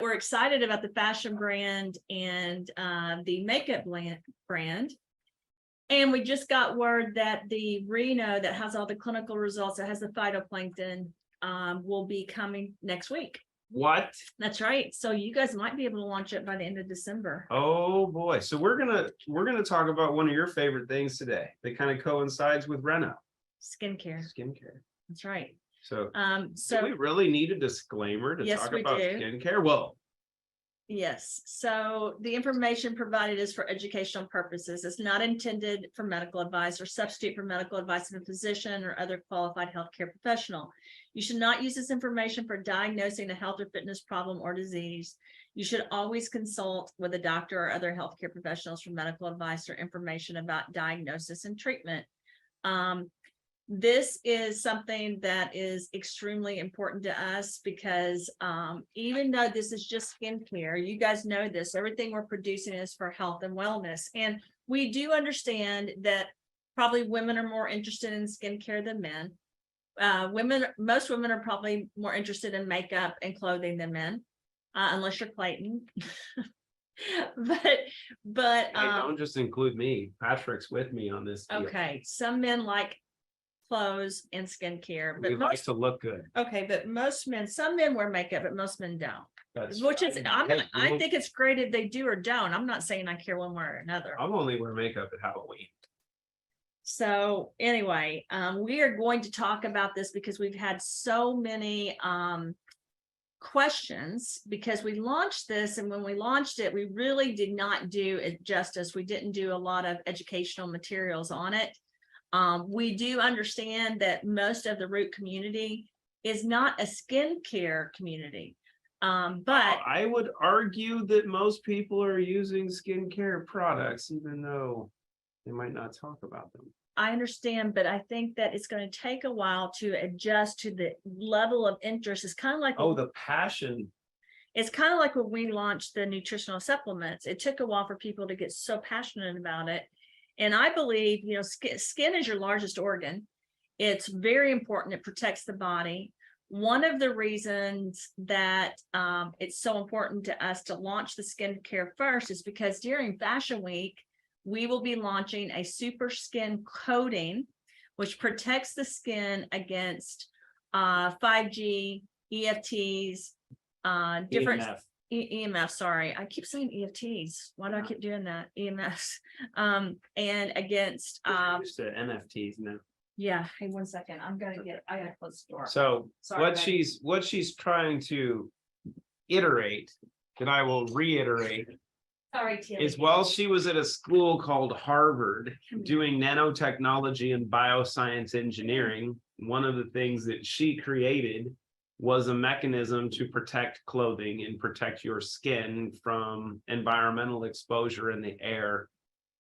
we're excited about the fashion brand and the makeup brand. And we just got word that the Reno that has all the clinical results, that has the phytoplankton, will be coming next week. What? That's right. So you guys might be able to launch it by the end of December. Oh boy. So we're gonna talk about one of your favorite things today that kind of coincides with Reno. Skincare. Skincare. That's right. So So do we really need a disclaimer to Yes, talk we about do. skincare? Well, yes. So the information provided is for educational purposes. It's not intended for medical advice or substitute for medical advice of a physician or other qualified healthcare professional. You should not use this information for diagnosing a health or fitness problem or disease. You should always consult with a doctor or other healthcare professionals for medical advice or information about diagnosis and treatment. This is something that is extremely important to us because even though this is just skincare, you guys know this, everything we're producing is for health and wellness. And we do understand that probably women are more interested in skincare than men. Most women are probably more interested in makeup and clothing than men, unless you're Clayton. but hey, don't just include me. Patrick's with me on this deal. okay, some men like clothes and skincare, but We like to look good. okay, but most men, some men wear makeup, but most men don't. That's Which is, right. I think it's great if they do or don't. I'm not saying I care one way or another. I'll only wear makeup at Halloween. So anyway, we are going to talk about this because we've had so many questions because we launched this, and when we launched it, we really did not do it justice. We didn't do a lot of educational materials on it. We do understand that most of the root community is not a skincare community. But I would argue that most people are using skincare products, even though they might not talk about them. I understand, but I think that it's going to take a while to adjust to the level of interest. It's kind of like, Oh, the passion. it's kind of like when we launched the nutritional supplements. It took a while for people to get so passionate about it. And I believe, you know, skin is your largest organ. It's very important. It protects the body. One of the reasons that it's so important to us to launch the skincare first is because during Fashion Week, we will be launching a super skin coating, which protects the skin against 5G, EFTs, different EMF. EMF. Sorry, I keep saying EFTs. Why do I keep doing that? EMFs. And against Used to NFTs now. yeah. Hey, 1 second. I gotta close the door. So Sorry, what she's trying to iterate, and I will reiterate, Sorry, Tilly. is while she was at a school called Harvard doing nanotechnology and bioscience engineering, one of the things that she created was a mechanism to protect clothing and protect your skin from environmental exposure in the air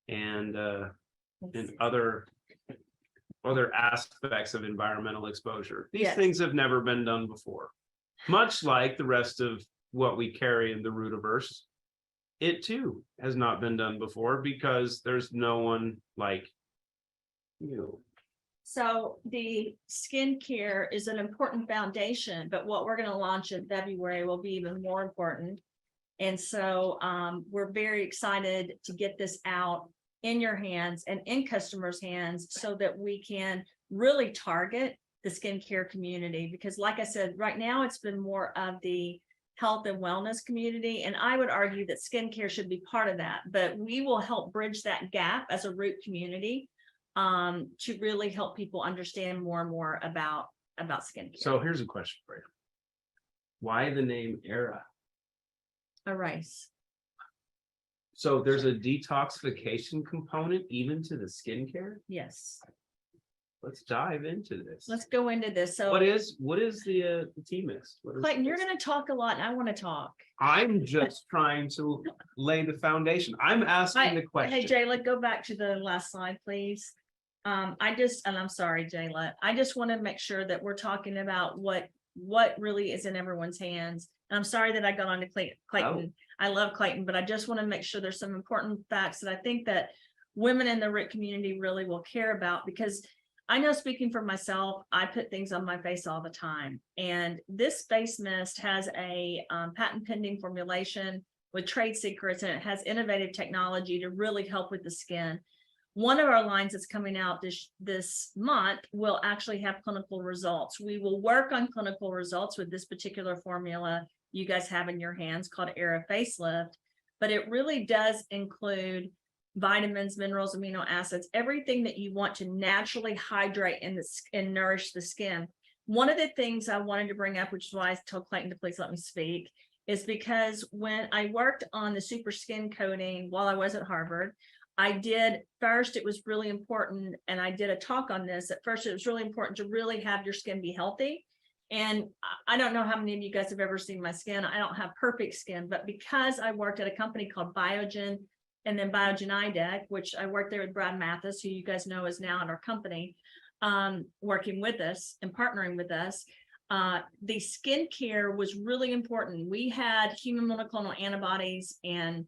and other aspects of environmental exposure. These Yes. things have never been done before. Much like the rest of what we carry in the root-averse, it too has not been done before because there's no one like you. So the skincare is an important foundation, but what we're going to launch in February will be even more important. And so we're very excited to get this out in your hands and in customers' hands so that we can really target the skincare community. Because like I said, right now it's been more of the health and wellness community. And I would argue that skincare should be part of that, but we will help bridge that gap as a root community to really help people understand more and more about skincare. So here's a question for you. Why the name Era? Erase. So there's a detoxification component even to the skincare? Yes. Let's dive into this. Let's go into this. So What is the tea mix? What is Clayton, you're this? going to talk a lot and I want to talk. I'm just trying to lay the foundation. I'm asking the question. Hey, Jayla, go back to the last slide, please. And I'm sorry, Jayla. I just want to make sure that we're talking about what really is in everyone's hands. And I'm sorry that I got on to Clayton. Oh. I love Clayton, but I just want to make sure there's some important facts that I think that women in the RIT community really will care about, because I know, speaking for myself, I put things on my face all the time. And this face mist has a patent pending formulation with trade secrets, and it has innovative technology to really help with the skin. One of our lines that's coming out this month will actually have clinical results. We will work on clinical results with this particular formula you guys have in your hands called Era Face Lift, but it really does include vitamins, minerals, amino acids, everything that you want to naturally hydrate and nourish the skin. One of the things I wanted to bring up, which is why I told Clayton to please let me speak, is because when I worked on the super skin coating while I was at Harvard, it was really important, and I did a talk on this. At first, it was really important to really have your skin be healthy. And I don't know how many of you guys have ever seen my skin. I don't have perfect skin, but because I worked at a company called Biogen and then Biogen IDEC, which I worked there with Brad Mathis, who you guys know is now at our company, working with us and partnering with us. The skincare was really important. We had human monoclonal antibodies and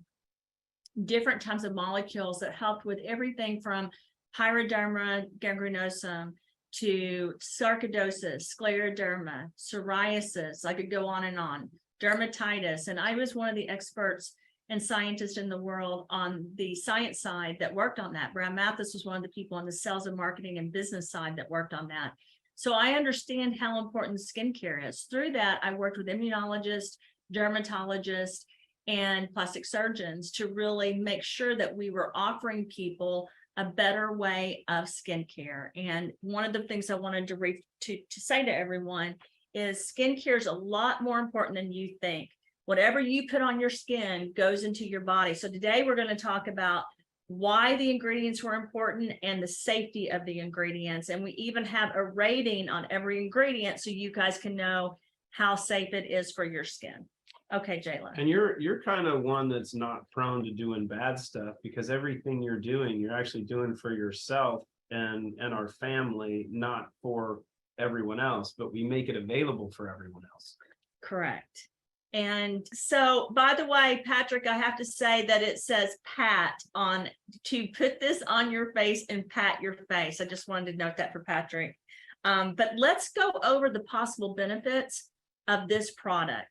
different types of molecules that helped with everything from pyoderma gangrenosum to sarcoidosis, scleroderma, psoriasis. I could go on, dermatitis. And I was one of the experts and scientists in the world on the science side that worked on that. Brad Mathis was one of the people on the sales and marketing and business side that worked on that. So I understand how important skincare is. Through that, I worked with immunologists, dermatologists, and plastic surgeons to really make sure that we were offering people a better way of skincare. And one of the things I wanted to say to everyone is skincare is a lot more important than you think. Whatever you put on your skin goes into your body. So today we're going to talk about why the ingredients were important and the safety of the ingredients. And we even have a rating on every ingredient so you guys can know how safe it is for your skin. Okay, Jayla. And you're kind of one that's not prone to doing bad stuff, because everything you're doing, you're actually doing for yourself and our family, not for everyone else, but we make it available for everyone else. Correct. And so, by the way, Patrick, I have to say that it says pat on to put this on your face and pat your face. I just wanted to note that for Patrick. But let's go over the possible benefits of this product.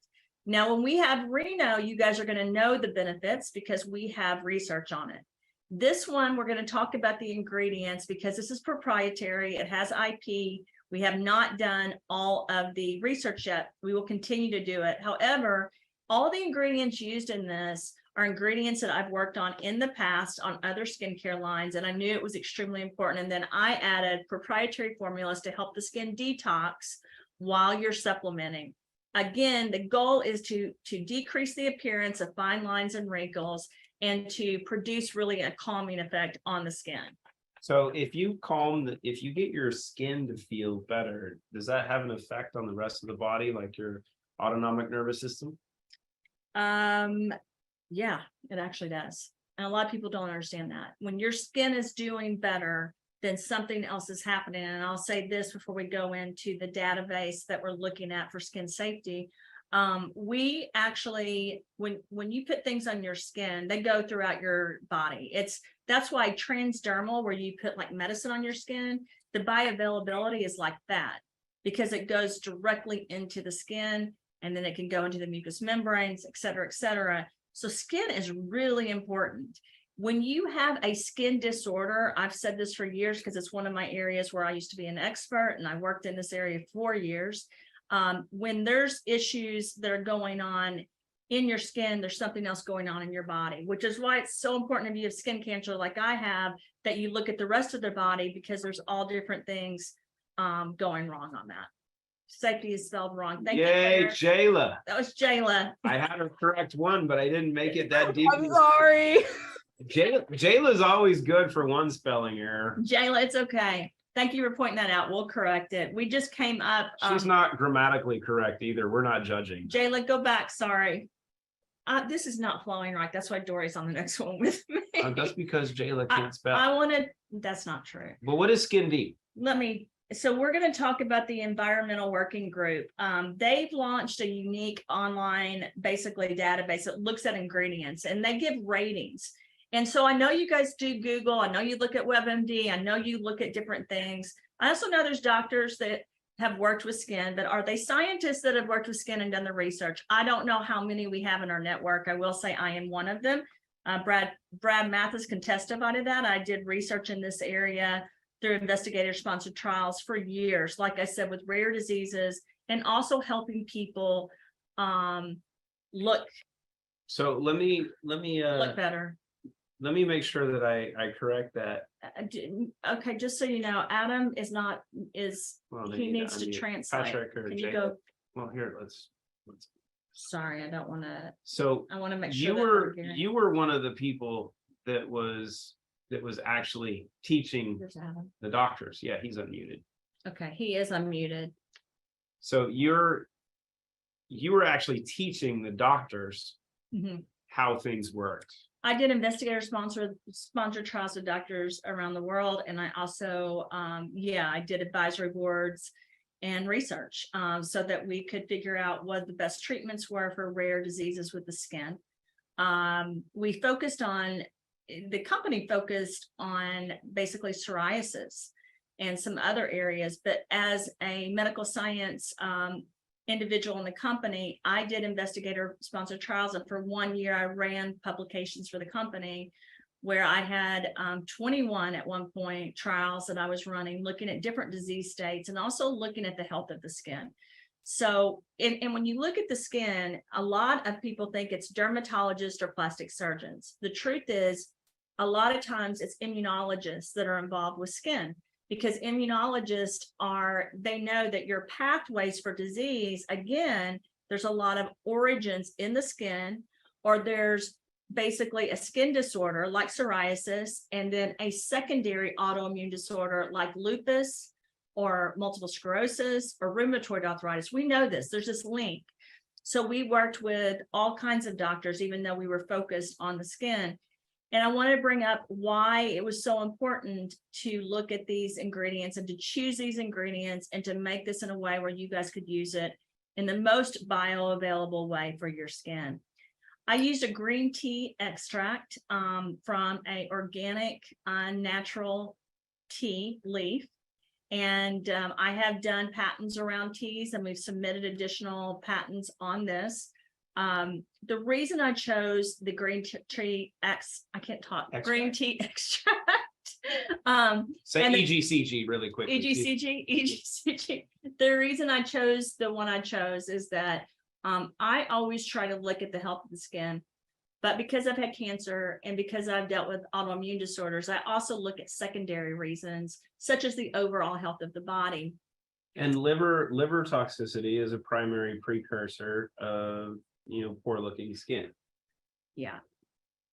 Now, when we have Reno, you guys are going to know the benefits because we have research on it. This one, we're going to talk about the ingredients because this is proprietary. It has IP. We have not done all of the research yet. We will continue to do it. However, all the ingredients used in this are ingredients that I've worked on in the past on other skincare lines, and I knew it was extremely important. And then I added proprietary formulas to help the skin detox while you're supplementing. Again, the goal is to decrease the appearance of fine lines and wrinkles and to produce really a calming effect on the skin. So if you get your skin to feel better, does that have an effect on the rest of the body, like your autonomic nervous system? Yeah, it actually does. And a lot of people don't understand that. When your skin is doing better, then something else is happening. And I'll say this before we go into the database that we're looking at for skin safety. We actually, when you put things on your skin, they go throughout your body. That's why transdermal, where you put like medicine on your skin, the bioavailability is like that because it goes directly into the skin and then it can go into the mucous membranes, et cetera, et cetera. So skin is really important. When you have a skin disorder, I've said this for years because it's one of my areas where I used to be an expert and I worked in this area for 4 years. When there's issues that are going on in your skin, there's something else going on in your body, which is why it's so important if you have skin cancer like I have, that you look at the rest of the body because there's all different things going wrong on that. Safety is spelled wrong. Thank you, Claire. Jayla. That was Jayla. I had her correct one, but I didn't make it that deep. I'm sorry. Jayla's always good for one spelling error. Jayla, it's okay. Thank you for pointing that out. We'll correct it. We just came up. She's not grammatically correct either. We're not judging. Jayla, go back. Sorry. This is not flowing right. That's why Dory's on the next one with me. That's because Jayla can't spell. That's not true. But what is Skin Deep? So we're going to talk about the environmental working group. They've launched a unique online, basically database that looks at ingredients and they give ratings. And so I know you guys do Google. I know you look at WebMD. I know you look at different things. I also know there's doctors that have worked with skin, but are they scientists that have worked with skin and done the research? I don't know how many we have in our network. I will say I am one of them. Brad Mathis can testify to that. I did research in this area through investigator-sponsored trials for years, like I said, with rare diseases, and also helping people look So let me better. let me make sure that I correct that. Okay, just so you know, Adam is Well, they he need needs to unmute translate. Patrick or Can you Jacob. go? Well, here, let's. Sorry, I don't want to. So I want to make you sure that were we're hearing. you were one of the people that was actually teaching There's Adam. the doctors. Yeah, he's unmuted. Okay, he is unmuted. So you were actually teaching the doctors Mhm. how things worked. I did sponsored trials with doctors around the world, and I also, I did advisory boards and research so that we could figure out what the best treatments were for rare diseases with the skin. The company focused on basically psoriasis and some other areas, but as a medical science individual in the company, I did investigator sponsored trials, and for 1 year I ran publications for the company where I had 21 at one point trials that I was running, looking at different disease states and also looking at the health of the skin. So, and when you look at the skin, a lot of people think it's dermatologists or plastic surgeons. The truth is, a lot of times it's immunologists that are involved with skin, because immunologists they know that your pathways for disease, again, there's a lot of origins in the skin, or there's basically a skin disorder like psoriasis, and then a secondary autoimmune disorder like lupus or multiple sclerosis or rheumatoid arthritis. We know this, there's this link. So we worked with all kinds of doctors, even though we were focused on the skin. And I want to bring up why it was so important to look at these ingredients and to choose these ingredients and to make this in a way where you guys could use it in the most bioavailable way for your skin. I used a green tea extract from an organic, natural tea leaf. And I have done patents around teas, and we've submitted additional patents on this. The reason I chose the green tea green tea extract. Say and EGCG really quickly. EGCG. The reason I chose the one I chose is that I always try to look at the health of the skin, but because I've had cancer and because I've dealt with autoimmune disorders, I also look at secondary reasons, such as the overall health of the body. And liver toxicity is a primary precursor of poor looking skin. Yeah.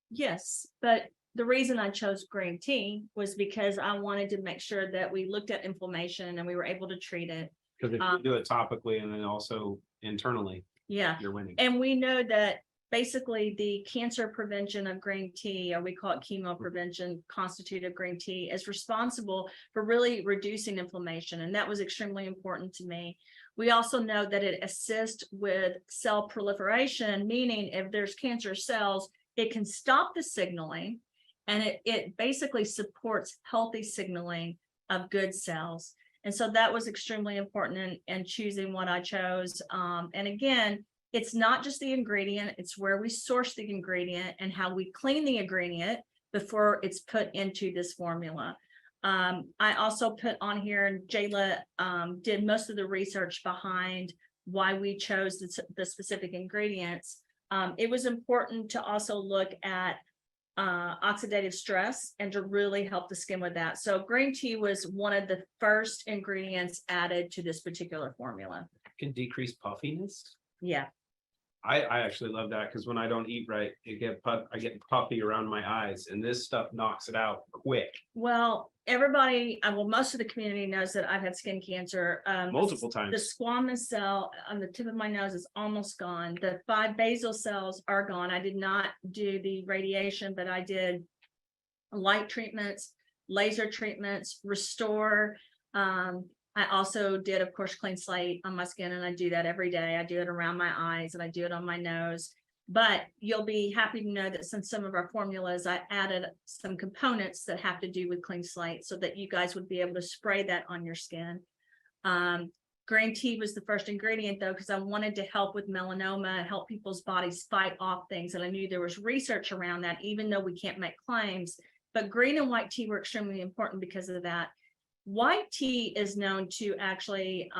Yes, but the reason I chose green tea was because I wanted to make sure that we looked at inflammation and we were able to treat it. Because if you do it topically and then also internally, yeah, you're winning. And we know that basically the cancer prevention of green tea, or we call it chemo prevention, constitutive green tea, is responsible for really reducing inflammation. And that was extremely important to me. We also know that it assists with cell proliferation, meaning if there's cancer cells, it can stop the signaling, and it basically supports healthy signaling of good cells. And so that was extremely important in choosing what I chose. And again, it's not just the ingredient, it's where we source the ingredient and how we clean the ingredient before it's put into this formula. I also put on here, and Jayla did most of the research behind why we chose the specific ingredients. It was important to also look at oxidative stress and to really help the skin with that. So green tea was one of the first ingredients added to this particular formula. Can decrease puffiness. Yeah. I actually love that, because when I don't eat right, I get puffy around my eyes, and this stuff knocks it out quick. Well, most of the community knows that I've had skin cancer Multiple times. The squamous cell on the tip of my nose is almost gone. The 5 basal cells are gone. I did not do the radiation, but I did light treatments, laser treatments, restore. I also did, of course, clean slate on my skin, and I do that every day. I do it around my eyes and I do it on my nose. But you'll be happy to know that since some of our formulas, I added some components that have to do with clean slate so that you guys would be able to spray that on your skin. Green tea was the first ingredient though, because I wanted to help with melanoma, help people's bodies fight off things. And I knew there was research around that, even though we can't make claims. But green and white tea were extremely important because of that. White tea is known to actually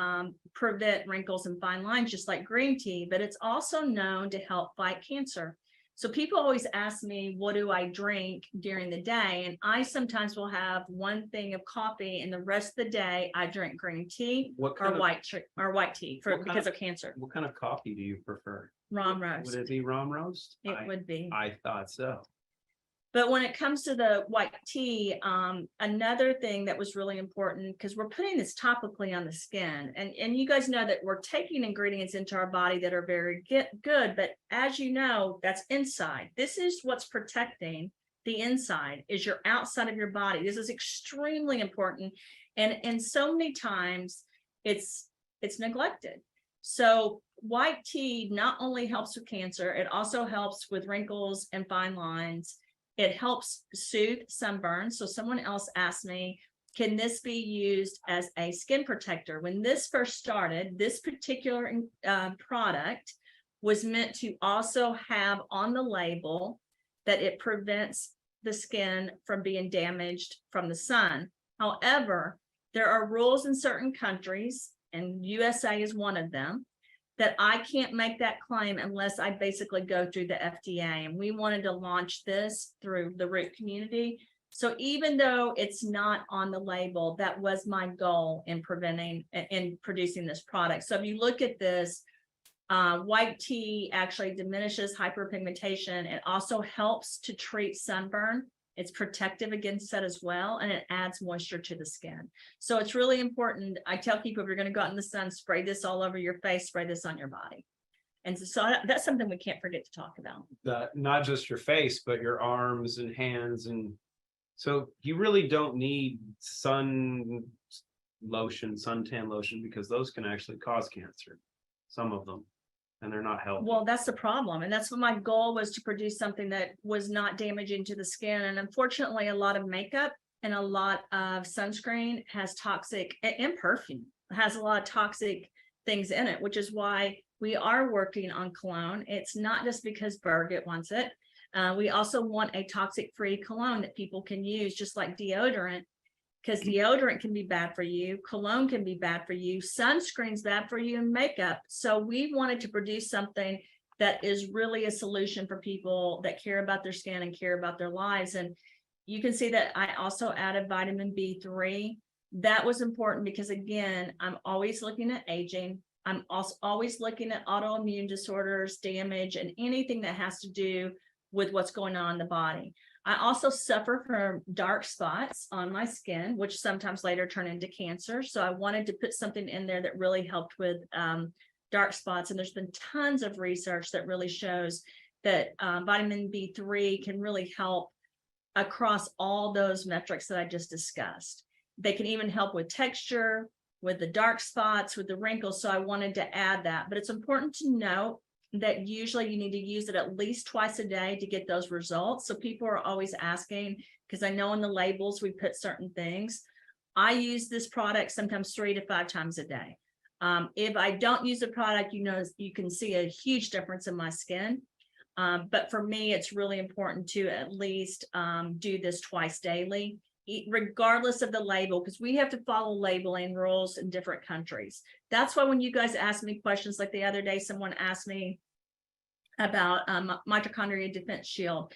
prevent wrinkles and fine lines, just like green tea, but it's also known to help fight cancer. So people always ask me, what do I drink during the day? And I sometimes will have one thing of coffee, and the rest of the day I drink green tea What or kind of, white tea because of cancer. what kind of coffee do you prefer? Rahm Would roast. it be Rahm roast? It would be. I thought so. But when it comes to the white tea, another thing that was really important, because we're putting this topically on the skin, and you guys know that we're taking ingredients into our body that are very good, but as you know, that's inside. This is what's protecting the inside, is your outside of your body. This is extremely important, and so many times it's neglected. So white tea not only helps with cancer, it also helps with wrinkles and fine lines. It helps soothe sunburn. So someone else asked me, can this be used as a skin protector? When this first started, this particular product was meant to also have on the label that it prevents the skin from being damaged from the sun. However, there are rules in certain countries, and USA is one of them, that I can't make that claim unless I basically go through the FDA. And we wanted to launch this through the root community. So even though it's not on the label, that was my goal in producing this product. So if you look at this, white tea actually diminishes hyperpigmentation. It also helps to treat sunburn. It's protective against that as well, and it adds moisture to the skin. So it's really important. I tell people, if you're going to go out in the sun, spray this all over your face, spray this on your body. And so that's something we can't forget to talk about. Not just your face, but your arms and hands. And so you really don't need sun lotion, suntan lotion, because those can actually cause cancer, some of them, and they're not healthy. Well, that's the problem. And that's what my goal was, to produce something that was not damaging to the skin. And unfortunately, a lot of makeup and a lot of sunscreen has toxic, and perfume has a lot of toxic things in it, which is why we are working on cologne. It's not just because Birgit wants it. We also want a toxic-free cologne that people can use, just like deodorant, because deodorant can be bad for you, cologne can be bad for you, sunscreen's bad for you, and makeup. So we wanted to produce something that is really a solution for people that care about their skin and care about their lives. And you can see that I also added vitamin B3. That was important because, again, I'm always looking at aging. I'm also always looking at autoimmune disorders, damage, and anything that has to do with what's going on in the body. I also suffer from dark spots on my skin, which sometimes later turn into cancer. So I wanted to put something in there that really helped with dark spots. And there's been tons of research that really shows that vitamin B3 can really help across all those metrics that I just discussed. They can even help with texture, with the dark spots, with the wrinkles. So I wanted to add that. But it's important to note that usually you need to use it at least twice a day to get those results. So people are always asking, because I know in the labels we put certain things. I use this product sometimes 3 to 5 times a day. If I don't use the product, you know, you can see a huge difference in my skin. But for me, it's really important to at least do this twice daily, regardless of the label, because we have to follow labeling rules in different countries. That's why when you guys ask me questions, like the other day, someone asked me about mitochondria defense shield.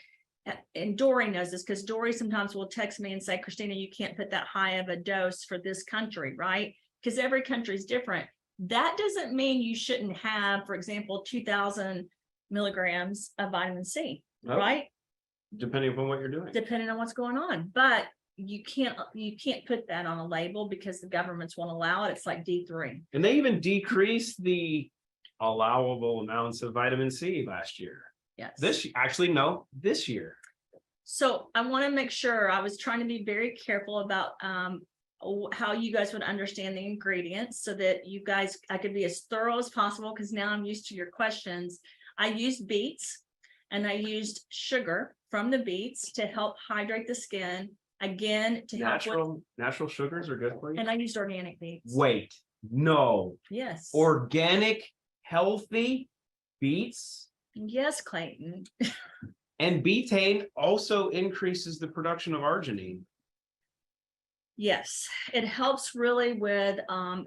And Dory knows this, because Dory sometimes will text me and say, Christina, you can't put that high of a dose for this country, right? Because every country is different. That doesn't mean you shouldn't have, for example, 2,000 milligrams of vitamin C, right? Depending upon what you're doing. Depending on what's going on. But you can't put that on a label because the governments won't allow it. It's like D3. And they even decreased the allowable amounts of vitamin C last year. Yes. This year. So I want to make sure, I was trying to be very careful about how you guys would understand the ingredients so that I could be as thorough as possible, because now I'm used to your questions. I used beets. And I used sugar from the beets to help hydrate the skin. Again, to help with, Natural sugars are good for you. and I used organic beets. Wait, no. Yes. Organic, healthy beets Yes, Clayton. and betaine also increases the production of arginine. Yes, it helps really with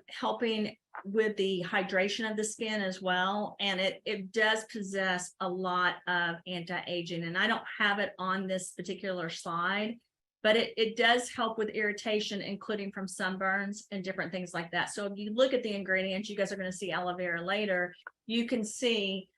helping with the hydration of the skin as well. And it does possess a lot of anti-aging. And I don't have it on this particular slide, but it does help with irritation, including from sunburns and different things like that. So if you look at the ingredients, you guys are going to see aloe vera later, you can see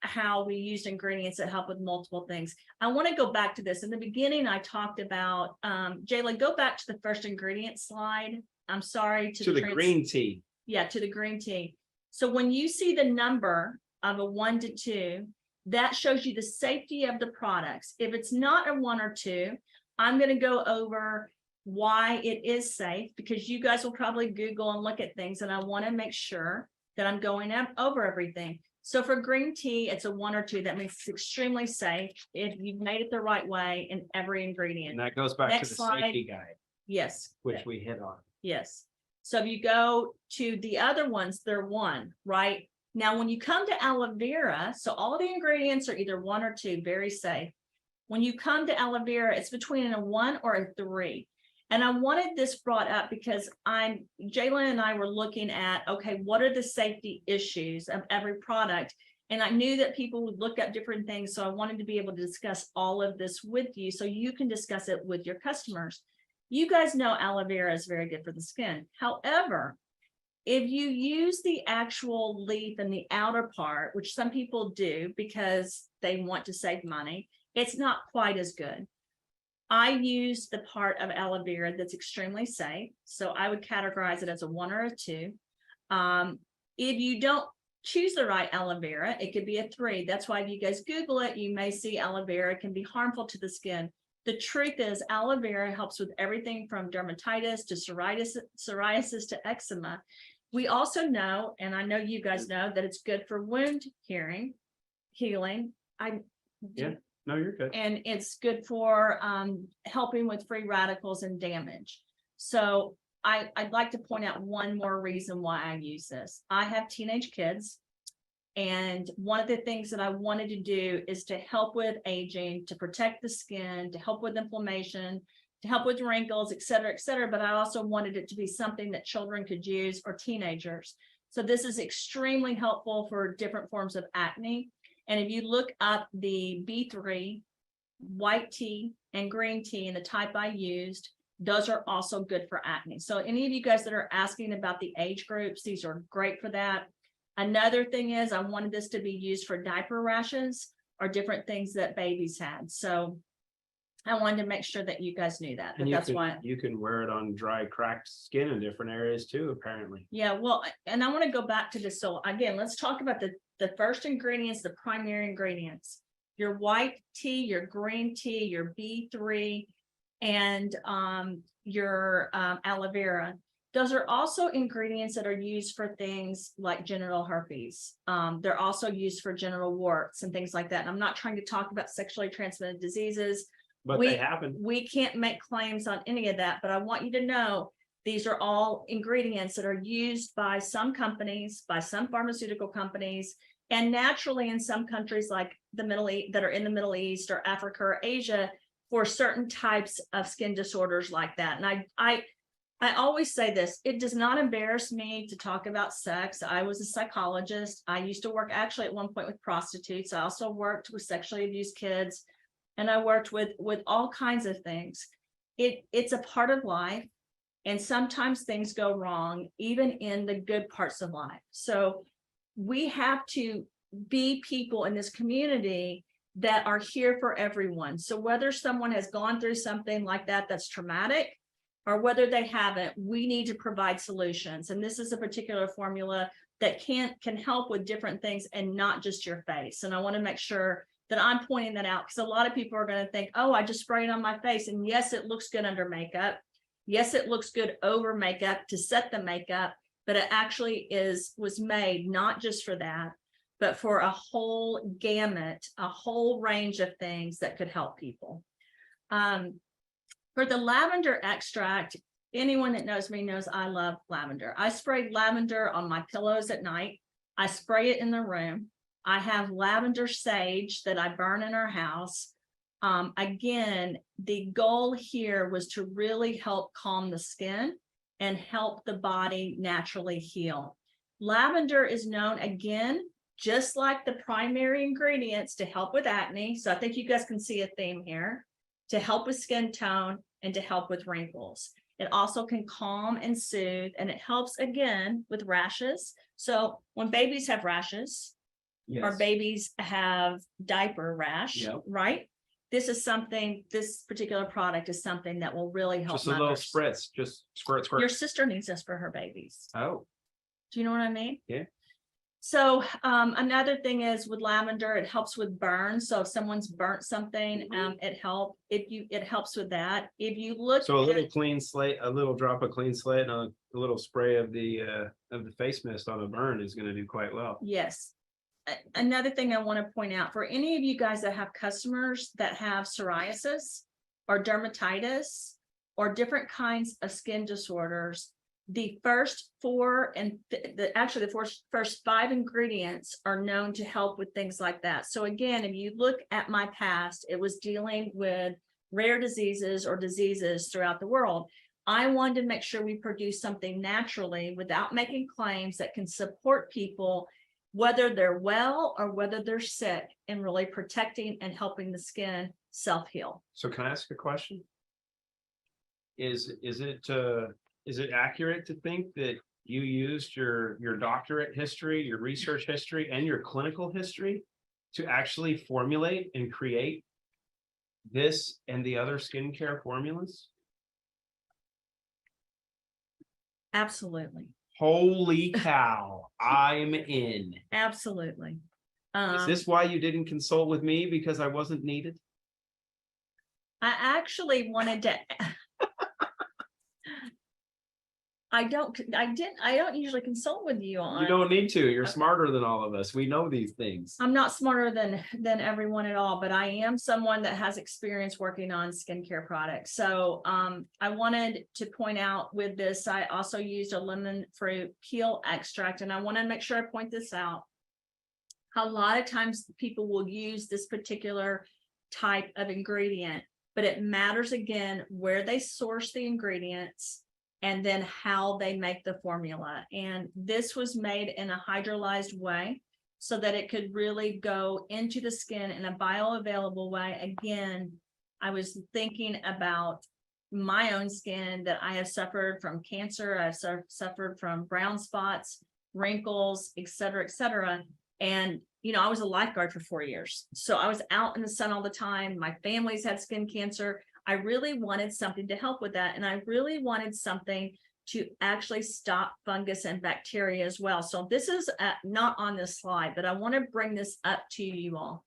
how we used ingredients that help with multiple things. I want to go back to this. In the beginning, I talked about, Jayla, go back to the first ingredient slide. I'm sorry. To the green tea. Yeah, to the green tea. So when you see the number of a 1 to 2, that shows you the safety of the products. If it's not a 1 or 2, I'm going to go over why it is safe, because you guys will probably Google and look at things, and I want to make sure that I'm going over everything. So for green tea, it's a 1 or 2. That means it's extremely safe if you've made it the right way in every ingredient. And that goes back Next to the slide. safety guide, Yes. which we hit on. Yes. So if you go to the other ones, they're 1, right? Now, when you come to aloe vera, so all the ingredients are either 1 or 2, very safe. When you come to aloe vera, it's between a 1 or a 3. And I wanted this brought up because Jalen and I were looking at, okay, what are the safety issues of every product? And I knew that people would look up different things. So I wanted to be able to discuss all of this with you so you can discuss it with your customers. You guys know aloe vera is very good for the skin. However, if you use the actual leaf and the outer part, which some people do because they want to save money, it's not quite as good. I use the part of aloe vera that's extremely safe. So I would categorize it as a 1 or a 2. If you don't choose the right aloe vera, it could be a 3. That's why if you guys Google it, you may see aloe vera can be harmful to the skin. The truth is aloe vera helps with everything from dermatitis to psoriasis to eczema. We also know, and I know you guys know, that it's good for wound healing. No, you're good. And it's good for helping with free radicals and damage. So I'd like to point out one more reason why I use this. I have teenage kids. And one of the things that I wanted to do is to help with aging, to protect the skin, to help with inflammation, to help with wrinkles, et cetera, et cetera. But I also wanted it to be something that children could use or teenagers. So this is extremely helpful for different forms of acne. And if you look up the B3, white tea and green tea and the type I used, those are also good for acne. So any of you guys that are asking about the age groups, these are great for that. Another thing is I wanted this to be used for diaper rashes or different things that babies had. So I wanted to make sure that you guys knew that. But that's why you can wear it on dry, cracked skin in different areas too, apparently. Yeah, well, and I want to go back to this. So again, let's talk about the first ingredients, the primary ingredients. Your white tea, your green tea, your B3, and your aloe vera. Those are also ingredients that are used for things like genital herpes. They're also used for genital warts and things like that. And I'm not trying to talk about sexually transmitted diseases. But they happen. We can't make claims on any of that, but I want you to know these are all ingredients that are used by some companies, by some pharmaceutical companies, and naturally in some countries like the Middle East that are in the Middle East or Africa or Asia for certain types of skin disorders like that. And I always say this, it does not embarrass me to talk about sex. I was a psychologist. I used to work actually at one point with prostitutes. I also worked with sexually abused kids, and I worked with all kinds of things. It's a part of life, and sometimes things go wrong, even in the good parts of life. So we have to be people in this community that are here for everyone. So whether someone has gone through something like that that's traumatic, or whether they haven't, we need to provide solutions. And this is a particular formula that can help with different things and not just your face. And I want to make sure that I'm pointing that out, because a lot of people are going to think, oh, I just sprayed it on my face. And yes, it looks good under makeup. Yes, it looks good over makeup to set the makeup, but it actually was made not just for that. but for a whole gamut, a whole range of things that could help people. For the lavender extract, anyone that knows me knows I love lavender. I spray lavender on my pillows at night. I spray it in the room. I have lavender sage that I burn in our house. Again, the goal here was to really help calm the skin and help the body naturally heal. Lavender is known, again, just like the primary ingredients, to help with acne. So I think you guys can see a theme here, to help with skin tone and to help with wrinkles. It also can calm and soothe, and it helps again with rashes. So when babies have rashes, or Yes. babies have diaper rash, Yep. right? This is something, this particular product is something that will really help Just a little mothers. spritz, just squirt, squirt. Your sister needs this for her babies. Oh, Do you know what I mean? Yeah. So another thing is with lavender, it helps with burns. So if someone's burnt something, it helps with that. If you look so a at, little clean slate, a little drop of clean slate, and a little spray of the face mist on a burn is going to do quite well. yes. Another thing I want to point out, for any of you guys that have customers that have psoriasis or dermatitis or different kinds of skin disorders, the first four and actually the first 5 ingredients are known to help with things like that. So again, if you look at my past, it was dealing with rare diseases or diseases throughout the world. I wanted to make sure we produce something naturally without making claims that can support people, whether they're well or whether they're sick, and really protecting and helping the skin self-heal. So can I ask a question? Is it accurate to think that you used your doctorate history, your research history, and your clinical history to actually formulate and create this and the other skincare formulas? Absolutely. Holy cow, I'm in. Absolutely. Is this why you didn't consult with me, because I wasn't needed? I actually wanted to. I don't usually consult with you on. You don't need to. You're smarter than all of us. We know these things. I'm not smarter than everyone at all, but I am someone that has experience working on skincare products. So I wanted to point out with this, I also used a lemon fruit peel extract, and I want to make sure I point this out. A lot of times people will use this particular type of ingredient, but it matters again where they source the ingredients and then how they make the formula. And this was made in a hydrolyzed way so that it could really go into the skin in a bioavailable way. Again, I was thinking about my own skin, that I have suffered from cancer, I've suffered from brown spots, wrinkles, et cetera, and I was a lifeguard for 4 years, so I was out in the sun all the time. My family's had skin cancer. I really wanted something to help with that, and I really wanted something to actually stop fungus and bacteria as well. So this is not on this slide, but I want to bring this up to you all.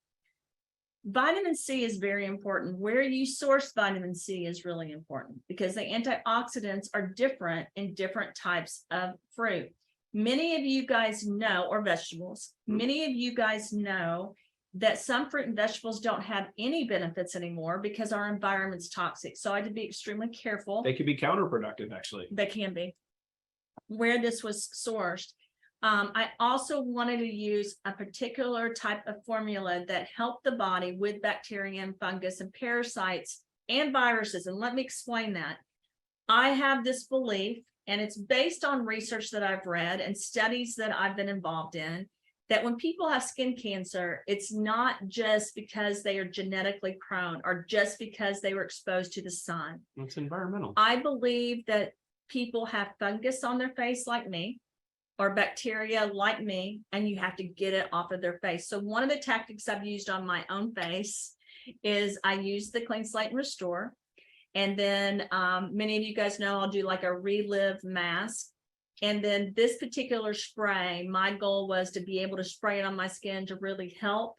Vitamin C is very important. Where you source vitamin C is really important, because the antioxidants are different in different types of fruit. Many of you guys know, or vegetables, many of you guys know that some fruit and vegetables don't have any benefits anymore because our environment's toxic. So I had to be extremely careful. They could be counterproductive, actually. They can be. Where this was sourced. I also wanted to use a particular type of formula that helped the body with bacteria and fungus and parasites and viruses. And let me explain that. I have this belief, and it's based on research that I've read and studies that I've been involved in, that when people have skin cancer, it's not just because they are genetically prone or just because they were exposed to the sun. It's environmental. I believe that people have fungus on their face like me, or bacteria like me, and you have to get it off of their face. So one of the tactics I've used on my own face is I use the Clean Slate and Restore. And then many of you guys know I'll do like a Relive mask. And then this particular spray, my goal was to be able to spray it on my skin to really help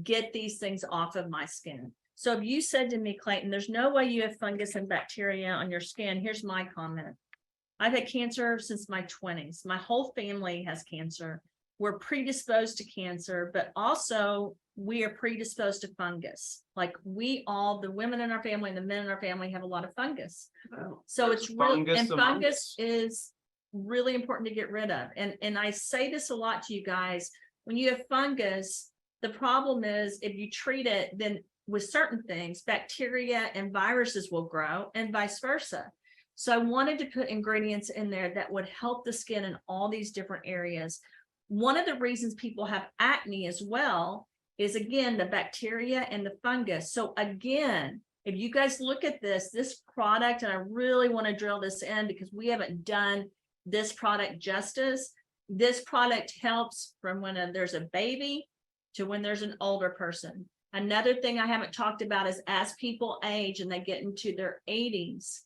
get these things off of my skin. So if you said to me, Clayton, there's no way you have fungus and bacteria on your skin, here's my comment. I've had cancer since my 20s. My whole family has cancer. we're predisposed to cancer, but also we are predisposed to fungus. Like the women in our family and the men in our family have a lot of fungus. So it's really, and fungus is really important to get rid of. And I say this a lot to you guys, when you have fungus, the problem is if you treat it, then with certain things, bacteria and viruses will grow and vice versa. So I wanted to put ingredients in there that would help the skin in all these different areas. One of the reasons people have acne as well is, again, the bacteria and the fungus. So again, if you guys look at this product, and I really want to drill this in because we haven't done this product justice. This product helps from when there's a baby to when there's an older person. Another thing I haven't talked about is as people age and they get into their 80s,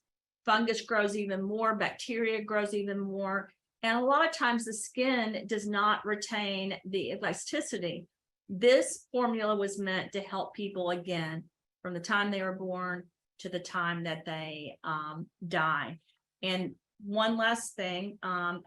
fungus grows even more, bacteria grows even more. And a lot of times the skin does not retain the elasticity. This formula was meant to help people again from the time they were born to the time that they die. And one last thing,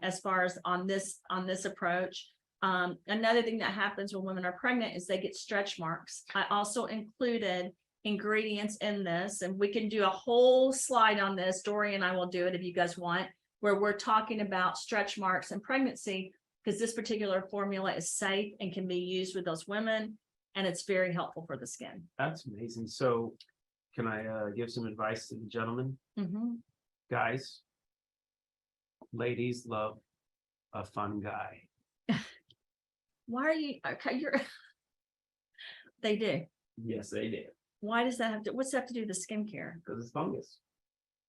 as far as on this approach, another thing that happens when women are pregnant is they get stretch marks. I also included ingredients in this, and we can do a whole slide on this. Dory and I will do it if you guys want, where we're talking about stretch marks and pregnancy, because this particular formula is safe and can be used with those women, and it's very helpful for the skin. That's amazing. So can I give some advice to the gentlemen? Guys, ladies love a fun guy. Why are you okay? They do. Yes, they do. Why does that have to, what's that have to do with the skincare? Because it's fungus.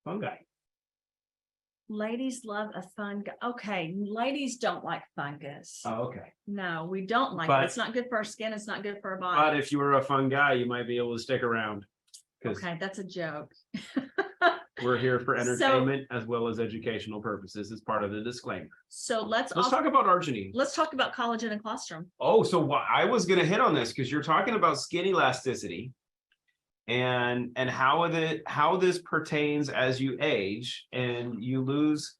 Fungi. Ladies love a fun guy. Okay, ladies don't like fungus. Oh, okay. No, we don't like it. It's not good for our skin. It's not good for our body. But if you were a fun guy, you might be able to stick around. Okay, that's a joke. We're here for entertainment as well as educational purposes as part of the disclaimer. So let's talk about arginine. Let's talk about collagen and colostrum. Oh, so I was going to hit on this because you're talking about skin elasticity and how this pertains as you age and you lose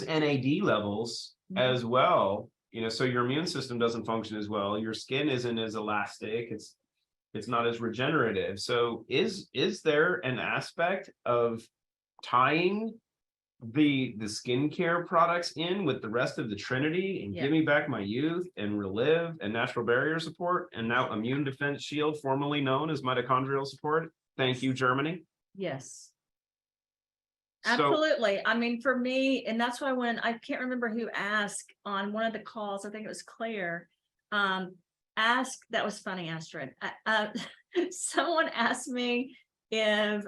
NAD levels as well. So your immune system doesn't function as well. Your skin isn't as elastic. It's not as regenerative. So is there an aspect of tying the skincare products in with the rest of the Trinity and give me back my youth and relive and natural barrier support and now immune defense shield, formerly known as mitochondrial support? Thank you, Germany. Yes. Absolutely. I mean, for me, and that's why when I can't remember who asked on one of the calls, I think it was Claire, that was funny, Astrid. Someone asked me if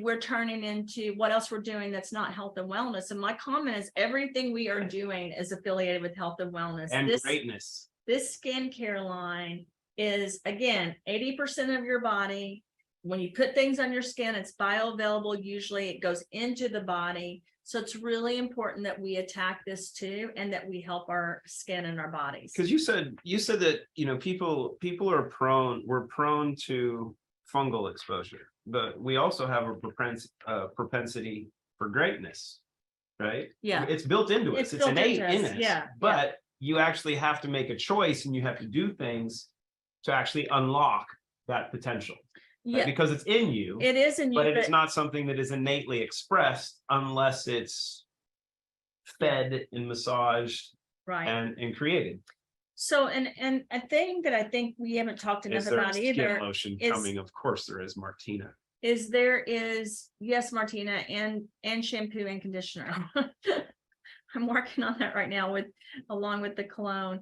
we're turning into what else we're doing that's not health and wellness. And my comment is everything we are doing is affiliated with health and wellness. And greatness. This skincare line is, again, 80% of your body. When you put things on your skin, it's bioavailable. Usually it goes into the body. So it's really important that we attack this too, and that we help our skin and our bodies. Because you said that, people we're prone to fungal exposure, but we also have a propensity for greatness, right? Yeah. It's built into us. It's innate in us. Yeah. But you actually have to make a choice and you have to do things to actually unlock that potential. Yeah, because it's in you. It is in you, but it's not something that is innately expressed unless it's fed and massaged and created. So, and a thing that I think we haven't talked enough about either. Skin lotion coming? Of course there is, Martina. Yes, Martina, and shampoo and conditioner. I'm working on that right now along with the cologne.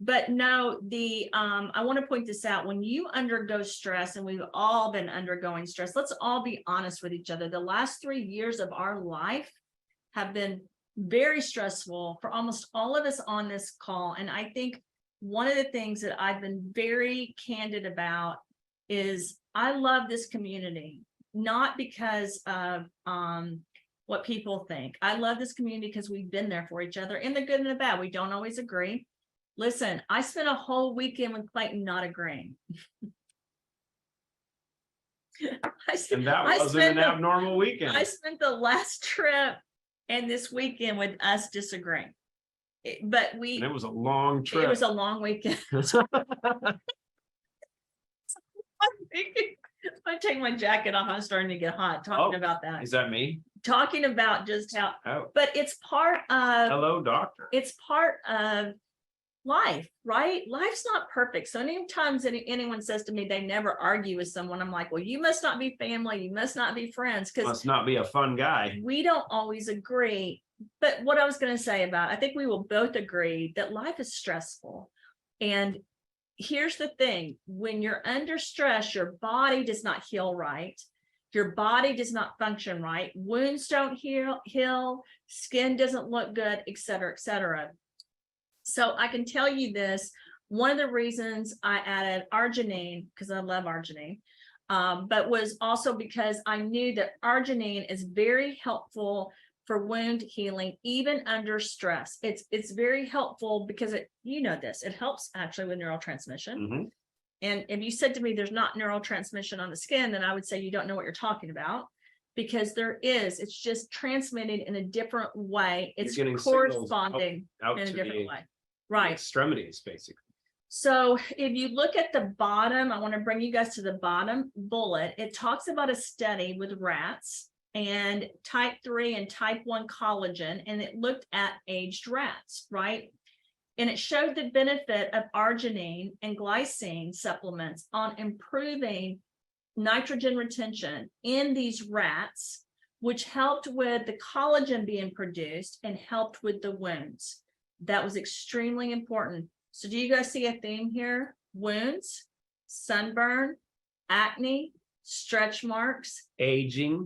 But no, I want to point this out. When you undergo stress, and we've all been undergoing stress, let's all be honest with each other. The last 3 years of our life have been very stressful for almost all of us on this call. And I think one of the things that I've been very candid about is I love this community, not because of what people think. I love this community because we've been there for each other in the good and the bad. We don't always agree. Listen, I spent a whole weekend with Clayton not agreeing. And that wasn't an abnormal weekend. I spent the last trip and this weekend with us disagreeing. But And it was a long it trip. was a long weekend. I take my jacket off. I'm starting to get hot talking about that. Is that me? Talking about just how, Oh, but it's part of, hello, doctor. it's part of life, right? Life's not perfect. So anytime anyone says to me they never argue with someone, I'm like, well, you must not be family, you must not be friends, because Must not be a fun guy. we don't always agree. But what I was going to say about, I think we will both agree that life is stressful. And here's the thing, when you're under stress, your body does not heal right. Your body does not function right. Wounds don't heal, skin doesn't look good, et cetera, et cetera. So I can tell you this, one of the reasons I added arginine, because I love arginine, but was also because I knew that arginine is very helpful for wound healing, even under stress. It's very helpful because it helps actually with neurotransmission. Mm-hmm. And if you said to me, there's not neurotransmission on the skin, then I would say you don't know what you're talking about, because there is. It's just transmitted in a different way. It's corresponding out in a to different the way. Right. extremities, basically. So if you look at the bottom, I want to bring you guys to the bottom bullet. It talks about a study with rats and type 3 and type 1 collagen, and it looked at aged rats, right? And it showed the benefit of arginine and glycine supplements on improving nitrogen retention in these rats, which helped with the collagen being produced and helped with the wounds. That was extremely important. So do you guys see a theme here? Wounds, sunburn, acne, stretch marks, Aging.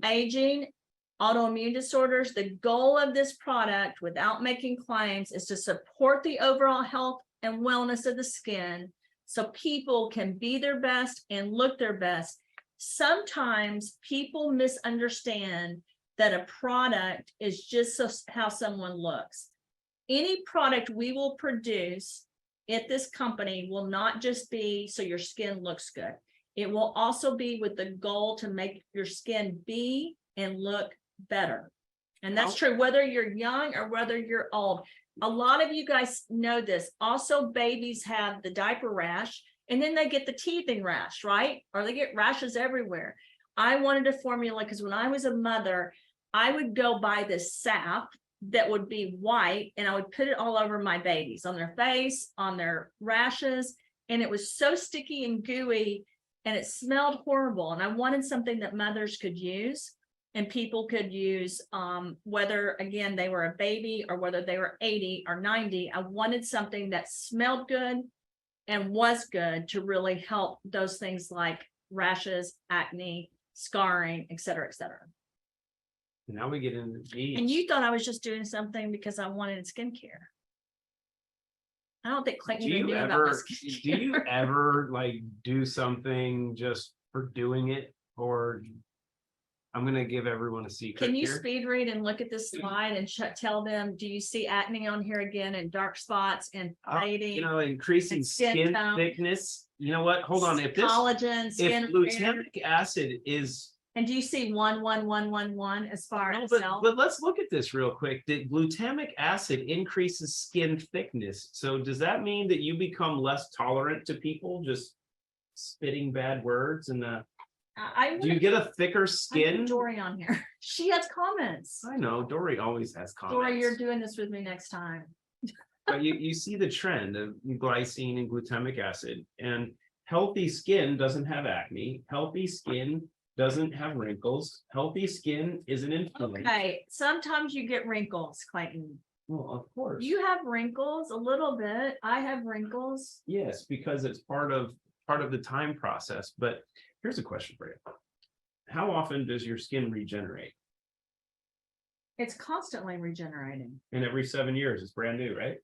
autoimmune disorders. The goal of this product, without making claims, is to support the overall health and wellness of the skin so people can be their best and look their best. Sometimes people misunderstand that a product is just how someone looks. Any product we will produce at this company will not just be so your skin looks good. It will also be with the goal to make your skin be and look better. And that's true whether you're young or whether you're old. A lot of you guys know this. Also, babies have the diaper rash, and then they get the teething rash, right? Or they get rashes everywhere. I wanted a formula because when I was a mother, I would go buy this sap that would be white, and I would put it all over my babies, on their face, on their rashes, and it was so sticky and gooey, and it smelled horrible. And I wanted something that mothers could use and people could use, whether, again, they were a baby or whether they were 80 or 90. I wanted something that smelled good and was good to really help those things like rashes, acne, scarring, et cetera, et cetera. Now we get into these. And you thought I was just doing something because I wanted skincare. I don't think Clayton do even you knew ever about this. do you ever like do something just for doing it? Or I'm gonna give everyone a secret. Can you here. speed read and look at this slide and tell them, do you see acne on here again, and dark spots and fading? Increasing and skin skin tone. thickness. You know what? Hold on. If collagen, skin if glutamic acid is and do you see 1 as far as cell? but let's look at this real quick. That glutamic acid increases skin thickness. So does that mean that you become less tolerant to people just spitting bad words? And do you get a thicker skin? Dory on here. She has comments. I know Dory always has comments. Dory, you're doing this with me next time. But you see the trend of glycine and glutamic acid, and healthy skin doesn't have acne. Healthy skin doesn't have wrinkles. Healthy skin isn't inflamed. Okay, sometimes you get wrinkles, Clayton. Well, of course. You have wrinkles a little bit. I have wrinkles. Yes, because it's part of the time process. But here's a question for you. How often does your skin regenerate? It's constantly regenerating. And every 7 years, it's brand new, right?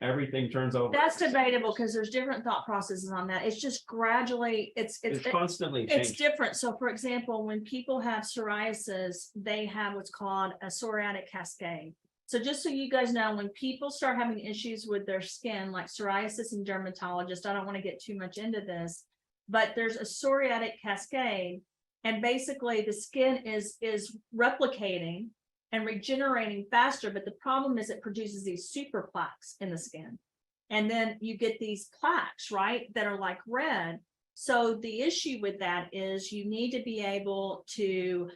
Everything turns over. That's debatable because there's different thought processes on that. It's just gradually, it's constantly changing. It's different. So for example, when people have psoriasis, they have what's called a psoriatic cascade. So just so you guys know, when people start having issues with their skin, like psoriasis and dermatologists, I don't want to get too much into this, but there's a psoriatic cascade, and basically the skin is replicating and regenerating faster. But the problem is it produces these super plaques in the skin. And then you get these plaques, right, that are like red. So the issue with that is you need to be able to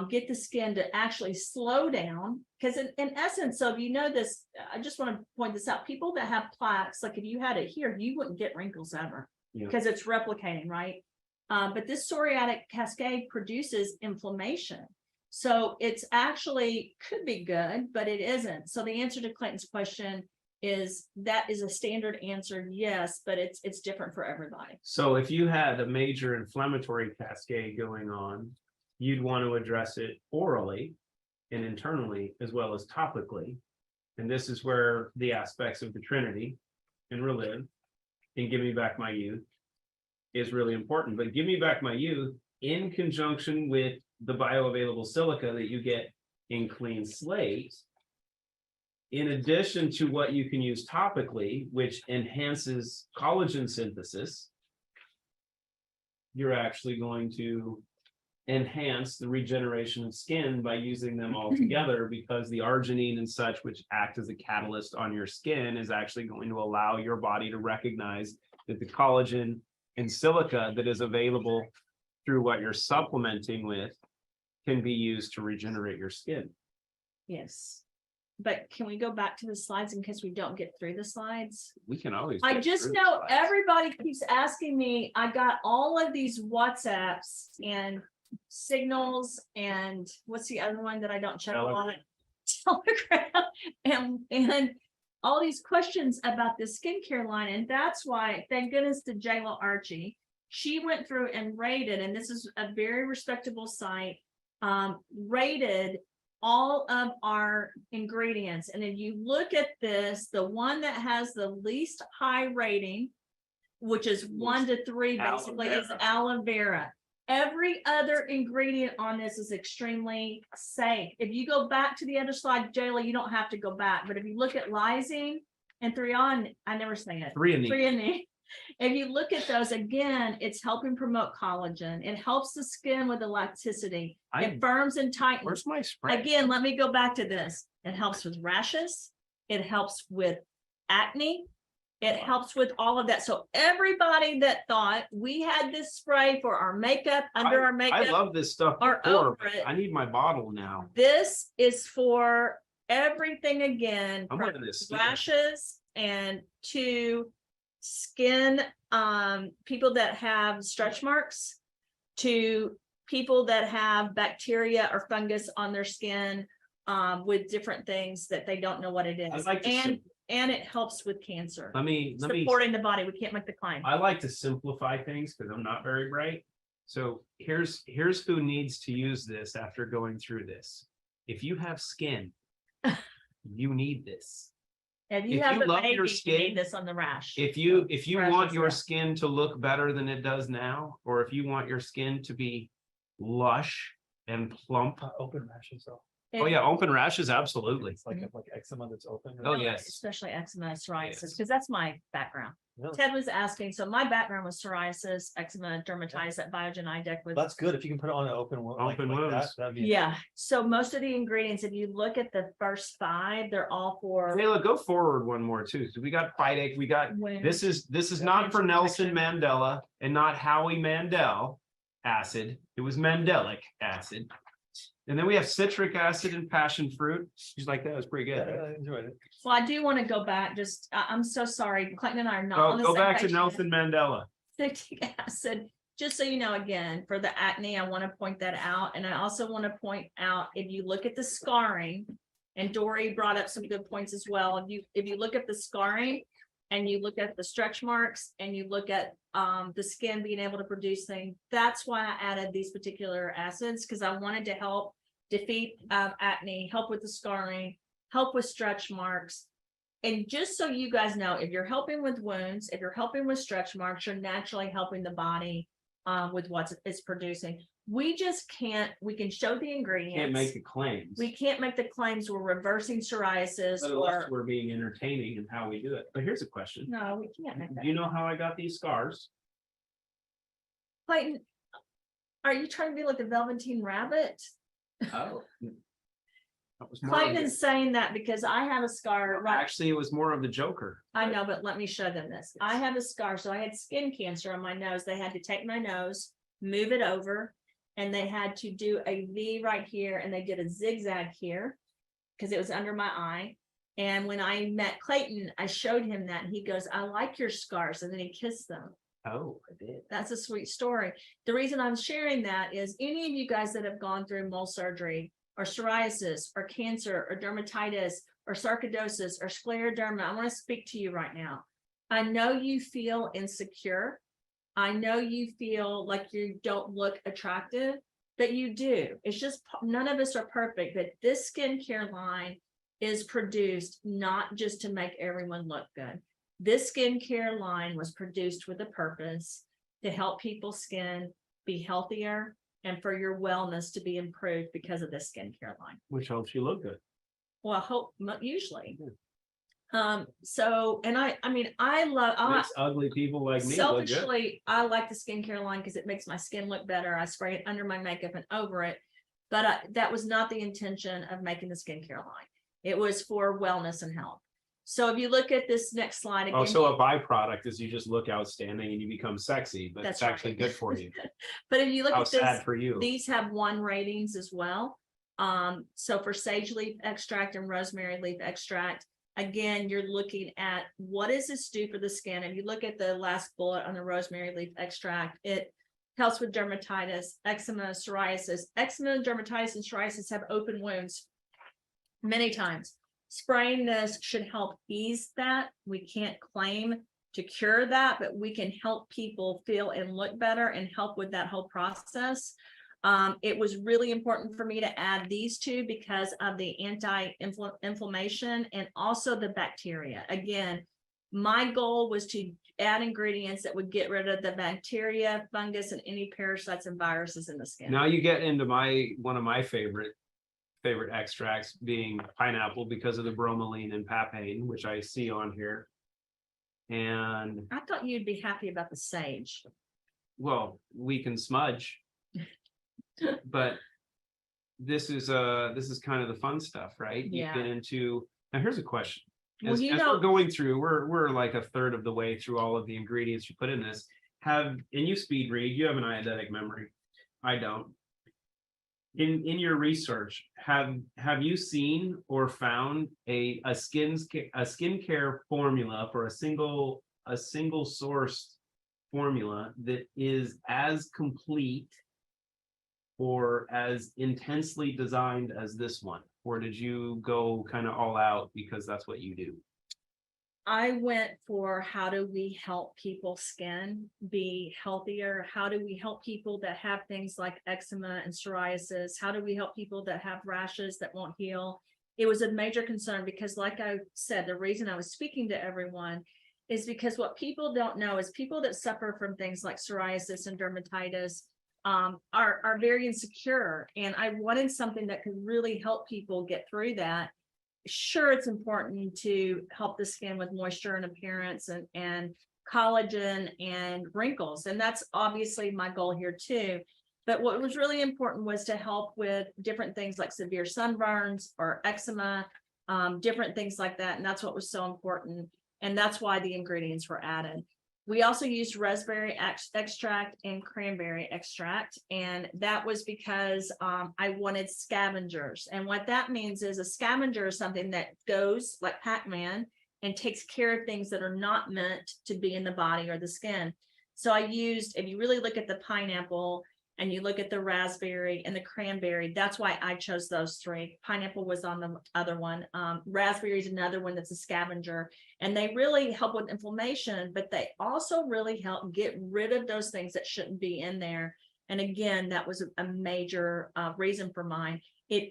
get the skin to actually slow down. Because in essence, so if you know this, I just want to point this out. People that have plaques, like if you had it here, you wouldn't get wrinkles ever because it's replicating, right? But this psoriatic cascade produces inflammation. So it's actually could be good, but it isn't. So the answer to Clayton's question is that is a standard answer, yes, but it's different for everybody. So if you had a major inflammatory cascade going on, you'd want to address it orally and internally as well as topically. And this is where the aspects of the Trinity and Relive and Give Me Back My Youth is really important. But Give Me Back My Youth in conjunction with the bioavailable silica that you get in Clean Slate, in addition to what you can use topically, which enhances collagen synthesis, you're actually going to enhance the regeneration of skin by using them all together, because the arginine and such, which act as a catalyst on your skin, is actually going to allow your body to recognize that the collagen and silica that is available through what you're supplementing with can be used to regenerate your skin. Yes. But can we go back to the slides in case we don't get through the slides? We can always. I get just through know the slides. everybody keeps asking me. I got all of these WhatsApps and signals and what's the other one that I don't check on? Telegram and all these questions about the skincare line. And that's why, thank goodness to Jayla Archie. She went through and rated, and this is a very respectable site, rated all of our ingredients. And if you look at this, the one that has the least high rating, which is 1 to 3, basically, is aloe vera. Every other ingredient on this is extremely safe. If you go back to the other slide, Jayla, you don't have to go back. But if you look at lysine and threonine, I never say it. Threonine. If you look at those, again, it's helping promote collagen. It helps the skin with elasticity. It firms and tightens. Where's my spray? Again, let me go back to this. It helps with rashes. It helps with acne. It helps with all of that. So everybody that thought we had this spray for our makeup, under our makeup. I love this stuff. Or before, over but it. I need my bottle now. This is for everything, again, I'm from loving this. rashes and to skin, people that have stretch marks, to people that have bacteria or fungus on their skin, with different things that they don't know what it is. And it helps with cancer. Let me Supporting the body. We can't make the claim. I like to simplify things because I'm not very bright. So here's who needs to use this after going through this. If you have skin, you need this. If you love your skin, you need this on the rash. If you want your rash. skin to look better than it does now, or if you want your skin to be lush and plump. Open rashes though. Oh yeah, open rashes, absolutely. It's like eczema that's open. Oh, yes. Especially eczema, psoriasis, Yes. because that's my background. Really? Ted was asking, so my background was psoriasis, eczema, dermatitis at Biogen IDEC with. That's good if you can put it on an open wound. Open wounds. That'd be Yeah, so most of the ingredients, if you look at the first 5, they're all for. Kayla, go forward one more too. So we got Phytic, we got wounds. this is not for Nelson Mandela and not Howie Mandel acid. It was Mandelic acid. And then we have citric acid and passion fruit. She's like, that was pretty good. I enjoyed it. Well, I do want to go back, just, I'm so sorry, Clayton and I are not Oh, on the go same back to page. Nelson Mandela. Citric acid, just so you know, again, for the acne, I want to point that out. And I also want to point out, if you look at the scarring, and Dory brought up some good points as well. If you look at the scarring and you look at the stretch marks and you look at the skin being able to produce things, that's why I added these particular acids, because I wanted to help defeat acne, help with the scarring, help with stretch marks. And just so you guys know, if you're helping with wounds, if you're helping with stretch marks, you're naturally helping the body with what it's producing. We just can't, we can show the ingredients. Can't make the claims. We can't make the claims we're reversing psoriasis But or. unless we're being entertaining in how we do it. But here's a question. No, we can't make that. Do you know how I got these scars? Clayton, are you trying to be like the Velveteen Rabbit? Oh. That was more of Clayton the- is saying that because I have a scar right. Actually, it was more of the Joker. I know, but let me show them this. I have a scar, so I had skin cancer on my nose. They had to take my nose, move it over, and they had to do a V right here, and they did a zigzag here because it was under my eye. And when I met Clayton, I showed him that, and he goes, "I like your scars," and then he kissed them. Oh, I did. That's a sweet story. The reason I'm sharing that is any of you guys that have gone through mole surgery or psoriasis or cancer or dermatitis or sarcoidosis or scleroderma, I want to speak to you right now. I know you feel insecure. I know you feel like you don't look attractive, but you do. It's just none of us are perfect, but this skincare line is produced not just to make everyone look good. This skincare line was produced with a purpose to help people's skin be healthier and for your wellness to be improved because of this skincare line. Which helps you look good. Well, I hope usually. So, and I mean, I Makes ugly people like me look good. selfishly, I like the skincare line because it makes my skin look better. I spray it under my makeup and over it. But that was not the intention of making the skincare line. It was for wellness and health. So if you look at this next slide again. Oh, so a byproduct is you just look outstanding and you become sexy, but That's it's actually right. good for you. But if you look How at this, sad for you. these have 1 ratings as well. So for sage leaf extract and rosemary leaf extract, again, you're looking at what does this do for the skin? If you look at the last bullet on the rosemary leaf extract, it helps with dermatitis, eczema, psoriasis. Eczema, dermatitis, and psoriasis have open wounds many times. Spraying this should help ease that. We can't claim to cure that, but we can help people feel and look better and help with that whole process. It was really important for me to add these two because of the anti-inflammation and also the bacteria. Again, my goal was to add ingredients that would get rid of the bacteria, fungus, and any parasites and viruses in the skin. Now you get into one of my favorite extracts being pineapple because of the bromelain and papain, which I see on here. And I thought you'd be happy about the sage. well, we can smudge. But this is kind of the fun stuff, right? Yeah. You get into now here's a question. Well, As, you as know- we're going through, we're like a third of the way through all of the ingredients you put in this. And you speed read, you have an eidetic memory. I don't. In your research, have you seen or found a skincare formula for a single source formula that is as complete or as intensely designed as this one? Or did you go kind of all out because that's what you do? I went for how do we help people's skin be healthier? How do we help people that have things like eczema and psoriasis? How do we help people that have rashes that won't heal? It was a major concern because, like I said, the reason I was speaking to everyone is because what people don't know is people that suffer from things like psoriasis and dermatitis are very insecure. And I wanted something that could really help people get through that. Sure, it's important to help the skin with moisture and appearance and collagen and wrinkles. And that's obviously my goal here too. But what was really important was to help with different things like severe sunburns or eczema, different things like that. And that's what was so important. And that's why the ingredients were added. We also used raspberry extract and cranberry extract. And that was because I wanted scavengers. And what that means is a scavenger is something that goes like Pac-Man and takes care of things that are not meant to be in the body or the skin. So I used, if you really look at the pineapple and you look at the raspberry and the cranberry, that's why I chose those 3. Pineapple was on the other one. Raspberry is another one that's a scavenger. And they really help with inflammation, but they also really help get rid of those things that shouldn't be in there. And again, that was a major reason for